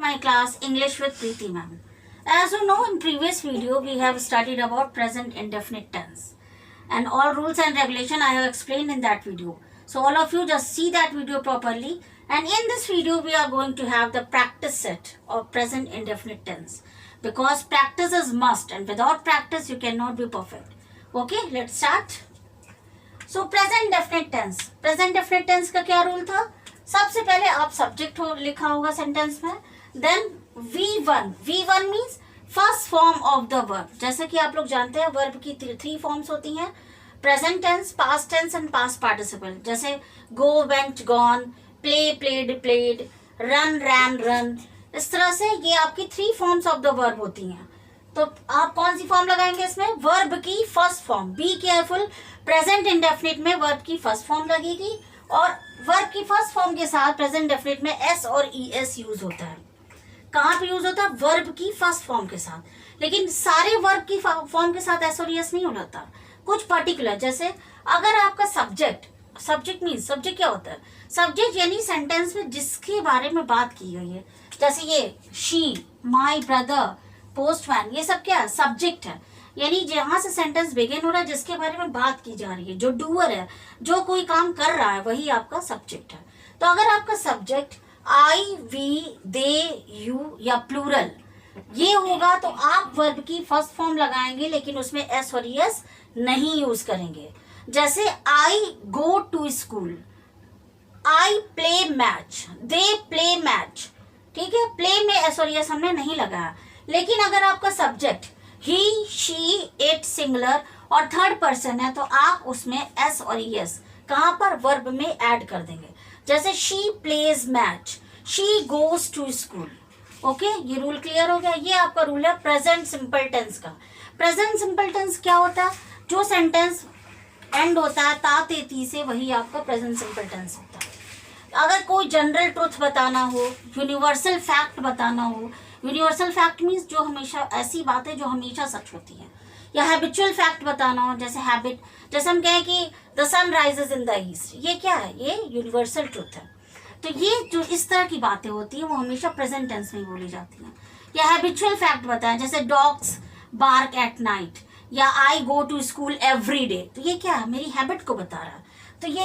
my class English with Preeti ma'am. As you know, in previous video we have studied about present indefinite tense and all rules and regulation I have explained in that video. So all of you just see that video properly, and in this video we are going to have the practice set of present indefinite tense, because practice is must and without practice you cannot be perfect. Okay, let's start. So present definite tense. Present definite tense का क्या rule था? सबसे पहले आप subject लिखा होगा sentence में, then V1 means first form of the verb. जैसे कि आप लोग जानते हैं वर्ब की थ्री फॉर्म्स होती हैं, present tense, past tense and past participle. जैसे go, went, gone, play, played, played, run, ran, run. इस तरह से ये आपकी three forms of the verb होती हैं. तो आप कौन सी फॉर्म लगाएंगे इसमें? वर्ब की first form. Be careful, present indefinite में वर्ब की फर्स्ट फॉर्म लगेगी, और वर्ब की फर्स्ट फॉर्म के साथ प्रेजेंट डेफिनिट में एस और ईएस यूज होता है. कहाँ पे यूज होता है? वर्ब की फर्स्ट फॉर्म के साथ. लेकिन सारे वर्ब की फॉर्म के साथ एस और ईएस नहीं होता. कुछ पर्टिकुलर, जैसे अगर आपका सब्जेक्ट मीन्स, सब्जेक्ट क्या होता है? सब्जेक्ट यानी सेंटेंस में जिसके बारे में बात की गई है. जैसे ये शी, माई ब्रदर, पोस्टमैन, ये सब क्या है? सब्जेक्ट है. यानी जहां से सेंटेंस बिगिन हो रहा है, जिसके बारे में बात की जा रही है, जो डूअर है, जो कोई काम कर रहा है, वही आपका सब्जेक्ट है. तो अगर आपका subject I, we, they, you या प्लूरल ये होगा तो आप वर्ब की फर्स्ट फॉर्म लगाएंगे, लेकिन उसमें एस और एस नहीं यूज करेंगे. जैसे I go to school, I play match, they play match. ठीक है, प्ले में एस और एस हमने नहीं लगाया. लेकिन अगर आपका subject he, she, it singular और थर्ड पर्सन है, तो आप उसमें एस और एस कहां पर? वर्ब में ऐड कर देंगे. जैसे she plays match, she goes to school. Okay, ये रूल क्लियर हो गया. ये आपका रूल है प्रेजेंट सिंपल टेंस का. प्रेजेंट सिंपल टेंस क्या होता है? जो सेंटेंस एंड होता है ता, ते, ती से, वही आपका प्रेजेंट सिंपल टेंस होता है. अगर कोई जनरल ट्रुथ बताना हो, यूनिवर्सल फैक्ट बताना हो, यूनिवर्सल फैक्ट मीन्स जो हमेशा ऐसी बातें जो हमेशा सच होती हैं, या हैबिचुअल फैक्ट बताना हो, जैसे हैबिट, जैसे हम कहें कि the sun rises in the east, ये क्या है? ये यूनिवर्सल ट्रुथ है. तो ये जो इस तरह की बातें होती हैं वो हमेशा प्रेजेंट टेंस में बोली जाती हैं. या हैबिचुअल फैक्ट बताएं, जैसे डॉग्स बार्क एट नाइट, या I go to school every day. तो ये क्या है? मेरी हैबिट को बता रहा है. तो ये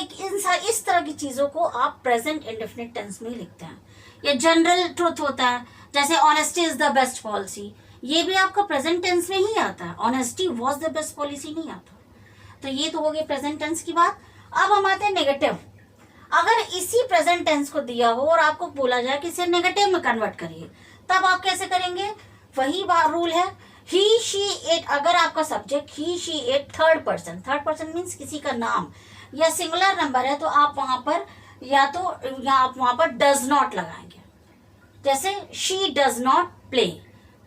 इस तरह की चीज़ों को आप प्रेजेंट इंडेफिनिट टेंस में लिखते हैं. या जनरल ट्रुथ होता है, जैसे honesty is the best policy, ये भी आपका प्रेजेंट टेंस में ही आता है. Honesty was the best policy नहीं आता. तो ये तो हो गई प्रेजेंट टेंस की बात. अब हम आते हैं नेगेटिव. अगर इसी प्रेजेंट टेंस को दिया हो और आपको बोला जाए कि इसे नेगेटिव में कन्वर्ट करिए, तब आप कैसे करेंगे? वही रूल है, ही, शी, इट. अगर आपका subject he, she, it third person means किसी का नाम या सिंगुलर नंबर है, तो आप वहां पर आप वहां पर डज नॉट लगाएंगे. जैसे she does not play.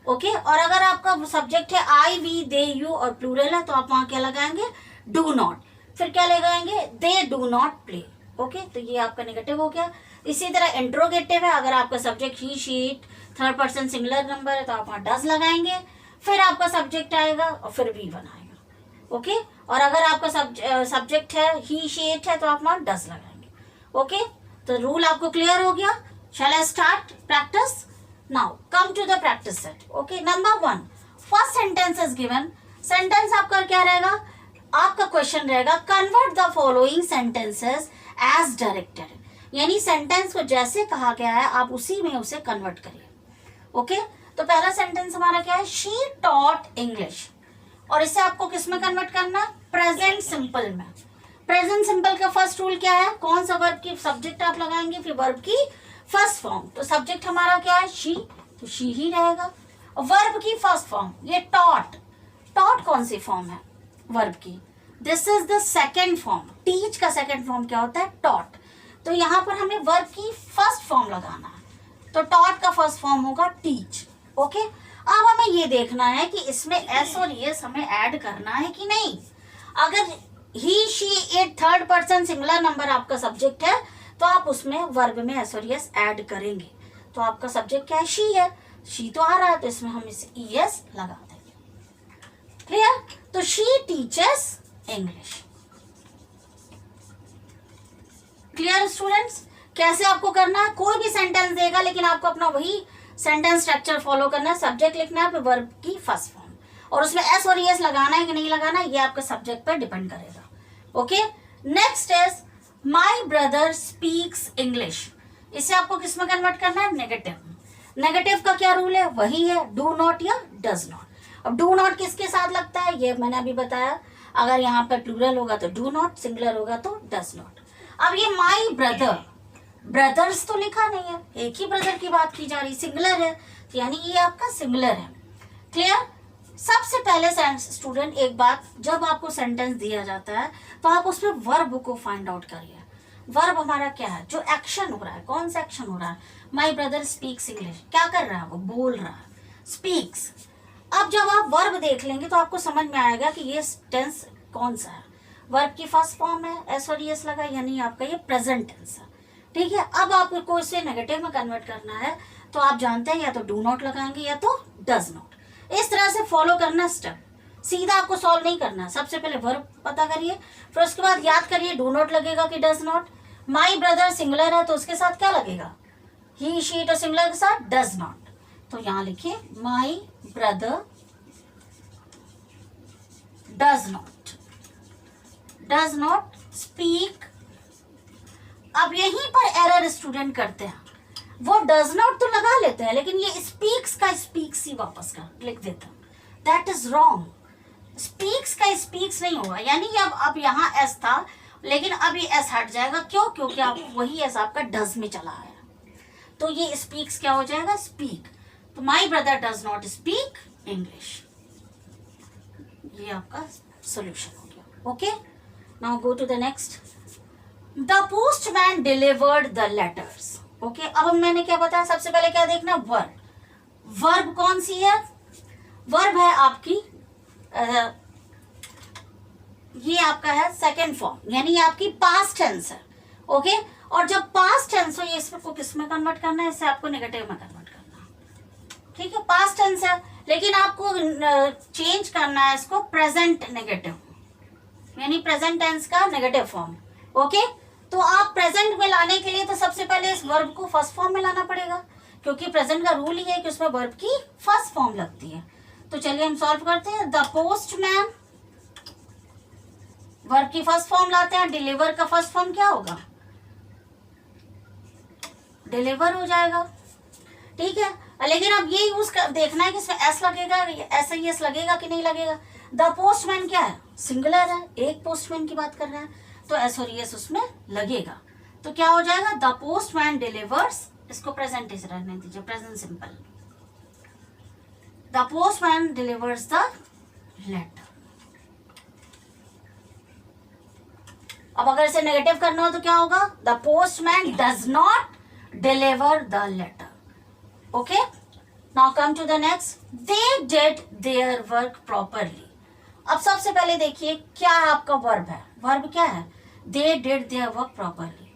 Okay, और अगर आपका सब्जेक्ट है आई, वी, दे, यू और प्लूरल है, तो आप वहां क्या लगाएंगे? Do not. फिर क्या लगाएंगे? They do not play. Okay, तो ये आपका नेगेटिव हो गया. इसी तरह इंट्रोगेटिव है. अगर आपका subject he, she, it third person singular number है, तो आप वहां डज लगाएंगे. फिर आपका सब्जेक्ट आएगा और फिर वी बनाएगा. ओके, और अगर आपका सब्जेक्ट है ही, शी, इट है, तो आप वहां डज लगाएंगे. ओके, तो रूल आपको क्लियर हो गया. Shall I start practice? Now come to the practice set. Okay, number 1. First sentence is given. Sentence आपका क्या रहेगा? आपका क्वेश्चन रहेगा, convert the following sentences as directed. यानी सेंटेंस को जैसे कहा गया है आप उसी में उसे कन्वर्ट करिए. ओके, तो पहला सेंटेंस हमारा क्या है? She taught English. और इसे आपको किस में कन्वर्ट करना है? प्रेजेंट सिंपल में. प्रेजेंट सिंपल का फर्स्ट रूल क्या है? कौन सा वर्ब की सब्जेक्ट आप लगाएंगे, फिर वर्ब की फर्स्ट फॉर्म. तो सब्जेक्ट हमारा क्या है? शी, तो शी ही रहेगा. और वर्ब की फर्स्ट फॉर्म ये टॉट. टॉट कौन सी फॉर्म है वर्ब की? This is the second form. Teach का सेकेंड फॉर्म क्या होता है? टॉट. तो यहाँ पर हमें वर्ब की फर्स्ट फॉर्म लगाना है, तो टॉट का फर्स्ट फॉर्म होगा टीच. ओके, अब हमें ये देखना है कि इसमें एस और एस हमें ऐड करना है कि नहीं. अगर he, she, it third person singular number आपका सब्जेक्ट है, तो आप उसमें वर्ब में एस और एस ऐड करेंगे. तो आपका सब्जेक्ट क्या है? शी है. शी तो आ रहा है, तो इसमें हम इसे ईएस लगा देंगे. क्लियर? तो she teachers English. Clear students? कैसे आपको करना है? कोई भी सेंटेंस देगा, लेकिन आपको अपना वही सेंटेंस स्ट्रक्चर फॉलो करना है, सब्जेक्ट लिखना है, फिर वर्ब की फर्स्ट फॉर्म, और उसमें एस और एस लगाना है कि नहीं लगाना है ये आपके सब्जेक्ट पर डिपेंड करेगा। Okay, next is my brother speaks English. इसे आपको किस में कन्वर्ट करना है? नेगेटिव। नेगेटिव का क्या रूल है? वही है डू नॉट या डज नॉट। अब डू नॉट किसके साथ लगता है ये मैंने अभी बताया, अगर यहाँ पर प्लूरल होगा तो डू नॉट, सिंगुलर होगा तो डज नॉट। अब ये माई ब्रदर, ब्रदर्स तो लिखा नहीं है, एक ही ब्रदर की बात की जा रही, सिंगुलर है, तो यानी ये आपका सिंगुलर है। क्लियर? सबसे पहले स्टूडेंट एक बात, जब आपको सेंटेंस दिया जाता है तो आप उसमें वर्ब को फाइंड आउट करिए। वर्ब हमारा क्या है? जो एक्शन हो रहा है, कौन सा एक्शन हो रहा है? माई ब्रदर स्पीक्स इंग्लिश, क्या कर रहा है? वो बोल रहा है, स्पीक्स। अब जब आप वर्ब देख लेंगे तो आपको समझ में आएगा कि ये टेंस कौन सा है। वर्ब की फर्स्ट फॉर्म है, एस और एस लगा, यानी आपका ये प्रेजेंट टेंस है। ठीक है, अब आपको इसे नेगेटिव में कन्वर्ट करना है तो आप जानते हैं या तो डू नॉट लगाएंगे या तो डज नॉट। इस तरह से फॉलो करना स्टेप, सीधा आपको सॉल्व नहीं करना। सबसे पहले वर्ब पता करिए, फिर उसके बाद याद करिए डू नॉट लगेगा कि does not. My brother singular है तो उसके साथ क्या लगेगा? ही शी, तो सिंगुलर के साथ डज नॉट। तो यहां लिखिए माई ब्रदर डज नॉट स्पीक। अब यहीं पर एरर स्टूडेंट करते हैं, वो डज नॉट तो लगा लेते हैं लेकिन ये स्पीक्स का स्पीक्स ही वापस का लिख देते हैं। That is wrong. स्पीक्स का स्पीक्स नहीं होगा, यानी अब यहाँ एस था लेकिन अब ये एस हट जाएगा। क्यों? क्योंकि आप वही एस आपका डज में चला आया, तो ये स्पीक्स क्या हो जाएगा? स्पीक। तो my brother does not speak English, ये आपका सोल्यूशन हो गया। Okay, now go to the next. The postman delivered the letters. Okay, अब मैंने क्या बताया? सबसे पहले क्या देखना? वर्ब। वर्ब कौन सी है? वर्ब है आपकी ये आपका है सेकेंड फॉर्म, यानी ये आपकी पास्ट टेंस है। ओके, और जब पास्ट टेंस हो ये इसको किस में कन्वर्ट करना है? इसे आपको नेगेटिव में कन्वर्ट करना है। ठीक है, पास्ट टेंस है लेकिन आपको चेंज करना है इसको प्रेजेंट नेगेटिव, यानी प्रेजेंट टेंस का नेगेटिव फॉर्म। ओके, तो आप प्रेजेंट में लाने के लिए तो सबसे पहले इस वर्ब को फर्स्ट फॉर्म में लाना पड़ेगा, क्योंकि प्रेजेंट का रूल ही है कि उसमें वर्ब की फर्स्ट फॉर्म लगती है। तो चलिए हम सॉल्व करते हैं। द पोस्टमैन, वर्ब की फर्स्ट फॉर्म लाते हैं, डिलीवर का फर्स्ट फॉर्म क्या होगा? डिलीवर हो जाएगा। ठीक है, लेकिन अब ये यूज देखना है कि इसमें एस लगेगा, एस आई एस लगेगा कि नहीं लगेगा। द पोस्टमैन क्या है? सिंगुलर है, एक पोस्टमैन की बात कर रहा है, तो एस और एस उसमें लगेगा। तो क्या हो जाएगा? द पोस्टमैन डिलीवर्स, इसको प्रेजेंट रहने दीजिए, present simple. The postman delivers the letter. अब अगर इसे नेगेटिव करना हो तो क्या होगा? The postman does not deliver the letter. Okay, now come to the next. They did their work properly. अब सबसे पहले देखिए क्या आपका वर्ब है। वर्ब क्या है? दे did their work properly.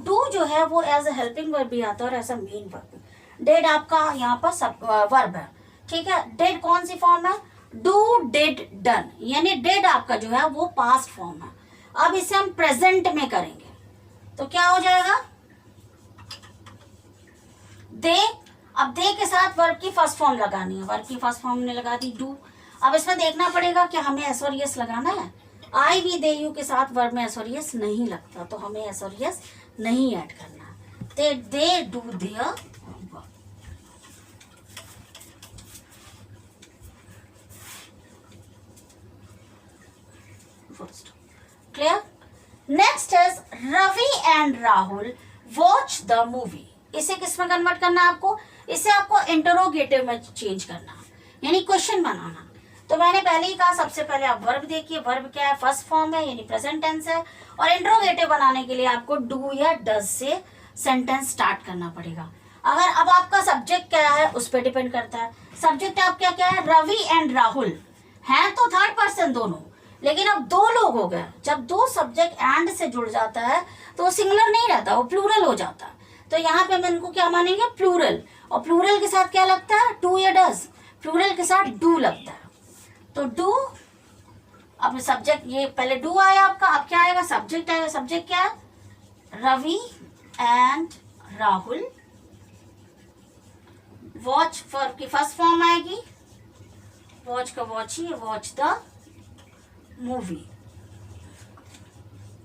Do जो है वो एज अ हेल्पिंग वर्ब भी आता है और as a main verb. Did आपका यहाँ पर सब वर्ब है। ठीक है, डिड कौन सी फॉर्म है? डू डिड डन, यानी डिड आपका जो है वो पास्ट फॉर्म है। अब इसे हम प्रेजेंट में करेंगे तो क्या हो जाएगा? दे। अब दे के साथ वर्ब की फर्स्ट फॉर्म लगानी है, वर्ब की फर्स्ट फॉर्म ने लगा दी डू। अब इसमें देखना पड़ेगा कि हमें एस और यस लगाना है। आई वी दे यू के साथ वर्ब में एस और यस नहीं लगता, तो हमें एस और यस नहीं ऐड करना है। They do their work. Clear? Next is Ravi and Rahul watch the movie. इसे किस में कन्वर्ट करना है आपको? इसे आपको इंटरोगेटिव में चेंज करना, यानी क्वेश्चन बनाना। तो मैंने पहले ही कहा सबसे पहले आप वर्ब देखिए, वर्ब क्या है? फर्स्ट फॉर्म है, यानी प्रेजेंट टेंस है, और इंटरोगेटिव बनाने के लिए आपको डू या डज से सेंटेंस स्टार्ट करना पड़ेगा। अगर अब आपका सब्जेक्ट क्या है उस पर डिपेंड करता है। सब्जेक्ट आपका क्या है? रवि एंड राहुल हैं तो थर्ड पर्सन दोनों, लेकिन अब दो लोग हो गए। जब दो सब्जेक्ट एंड से जुड़ जाता है तो वो सिंगुलर नहीं रहता, वो प्लूरल हो जाता है। तो यहाँ पे हम इनको क्या मानेंगे? प्लूरल। और प्लूरल के साथ क्या लगता है? टू या डज। प्लूरल के साथ डू लगता है, तो डू। अब सब्जेक्ट ये पहले डू आया आपका, अब क्या आएगा? सब्जेक्ट आएगा। सब्जेक्ट क्या है? Ravi and Rahul watch verb की फर्स्ट फॉर्म आएगी, वॉच का वॉच ही, watch the movie,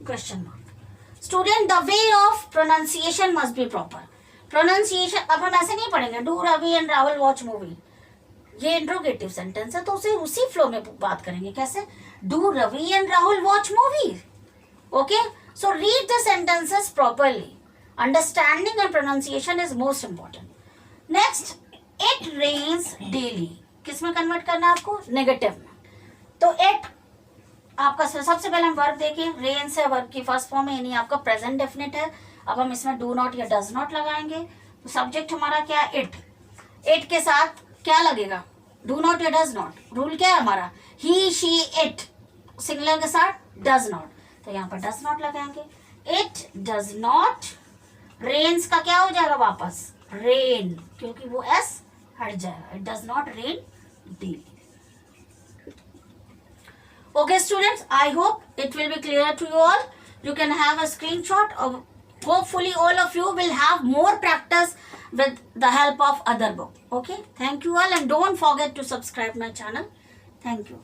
question mark. Student, the way of pronunciation must be proper. Pronunciation अब हम ऐसे नहीं पढ़ेंगे do Ravi and Rahul watch movie, ये इंट्रोगेटिव सेंटेंस है तो उसे उसी फ्लो में बात करेंगे। कैसे? Do Ravi and Rahul watch movie. Okay, so read the sentences properly. Understanding and pronunciation is most important. Next, it rains daily, किस में कन्वर्ट करना है आपको? नेगेटिव में। तो इट आपका सबसे पहले हम वर्ब देखें, रेन्स है, वर्ब की फर्स्ट फॉर्म है, यानी आपका प्रेजेंट डेफिनेट है। अब हम इसमें डू नॉट या डज नॉट लगाएंगे। तो सब्जेक्ट हमारा क्या है? इट। इट के साथ क्या लगेगा? डू नॉट या डज नॉट। रूल क्या है हमारा? ही शी इट, सिंगुलर के साथ डज नॉट, तो यहाँ पर डज नॉट लगाएंगे। इट डज नॉट रेन्स का क्या हो जाएगा वापस? रेन, क्योंकि वो एस हट जाएगा। It does not rain daily. Okay students, I hope it will be clear to you all. You can have a screenshot of, hopefully all of you will have more practice with the help of other book. Okay, thank you all and don't forget to subscribe my channel. Thank you.